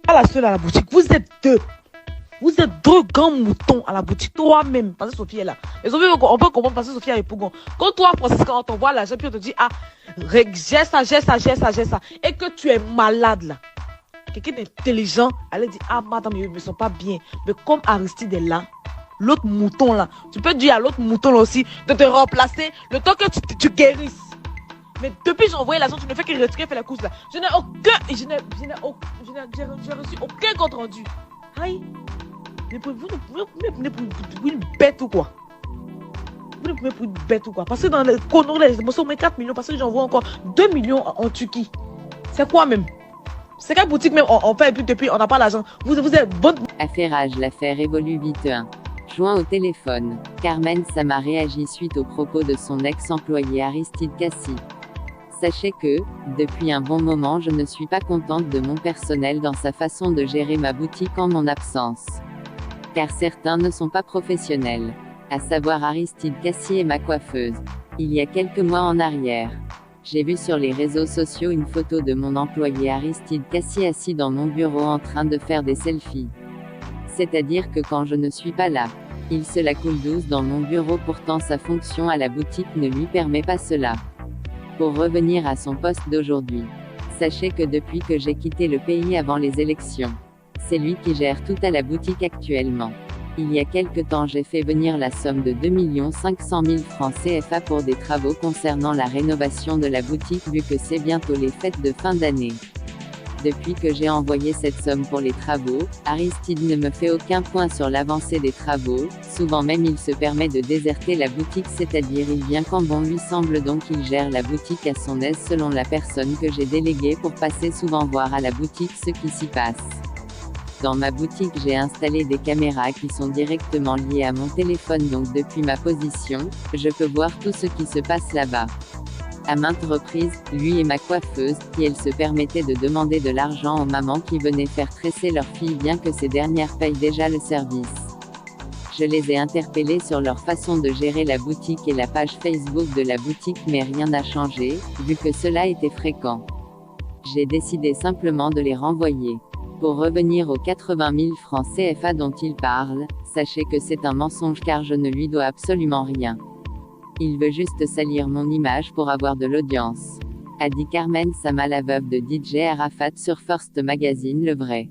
pas la seule à la boutique. Vous êtes deux. Vous êtes deux grands moutons à la boutique. Toi-même, parce que Sophie est là. Et Sophie, on peut comprendre parce que Sophie est épougon. Quand toi, Francis, quand on t'envoie l'argent, puis on te dit, ah, j'ai ça, j'ai ça, j'ai ça, j'ai ça. Et que tu es malade là. Quelqu'un d'intelligent, elle dit, ah, madame, ils ne sont pas bien. Mais comme Aristide est là, l'autre mouton là, tu peux dire à l'autre mouton là aussi de te remplacer le temps que tu guérisses. Mais depuis que j'ai envoyé l'argent, tu ne fais que retirer, faire la course là. Je n'ai reçu aucun compte rendu. Aïe. Vous ne prenez pour une bête ou quoi? Vous ne prenez pour une bête ou quoi? Parce que dans les conneries, les émotions, on met 4 millions, parce que j'envoie encore 2 millions en Turquie. C'est quoi même? C'est quelle boutique même on fait et puis depuis on n'a pas l'argent. Vous êtes bonne. Affairage, l'affaire évolue vite. 1. Joint au téléphone, Carmen Sama réagit suite aux propos de son ex-employé Aristide Cassi. Sachez que, depuis un bon moment, je ne suis pas contente de mon personnel dans sa façon de gérer ma boutique en mon absence. Car certains ne sont pas professionnels. À savoir Aristide Cassi et ma coiffeuse. Il y a quelques mois en arrière, j'ai vu sur les réseaux sociaux une photo de mon employé Aristide Cassi assis dans mon bureau en train de faire des selfies. C'est-à-dire que quand je ne suis pas là, il se la coule douce dans mon bureau, pourtant sa fonction à la boutique ne lui permet pas cela. Pour revenir à son poste d'aujourd'hui, sachez que depuis que j'ai quitté le pays avant les élections, c'est lui qui gère tout à la boutique actuellement. Il y a quelque temps, j'ai fait venir la somme de 2 500 000 francs CFA pour des travaux concernant la rénovation de la boutique, vu que c'est bientôt les fêtes de fin d'année. Depuis que j'ai envoyé cette somme pour les travaux, Aristide ne me fait aucun point sur l'avancée des travaux, souvent même il se permet de déserter la boutique, c'est-à-dire il vient quand bon lui semble, donc il gère la boutique à son aise selon la personne que j'ai déléguée pour passer souvent voir à la boutique ce qui s'y passe. Dans ma boutique, j'ai installé des caméras qui sont directement liées à mon téléphone, donc depuis ma position, je peux voir tout ce qui se passe là-bas. À maintes reprises, lui et ma coiffeuse, qui elle se permettait de demander de l'argent aux mamans qui venaient faire tresser leurs filles bien que ces dernières payent déjà le service. Je les ai interpellés sur leur façon de gérer la boutique et la page Facebook de la boutique, mais rien n'a changé, vu que cela était fréquent. J'ai décidé simplement de les renvoyer. Pour revenir aux 80 000 francs CFA dont il parle, sachez que c'est un mensonge car je ne lui dois absolument rien. Il veut juste salir mon image pour avoir de l'audience. A dit Carmen Sama, la veuve de DJ Arafat sur First Magazine. Le vrai.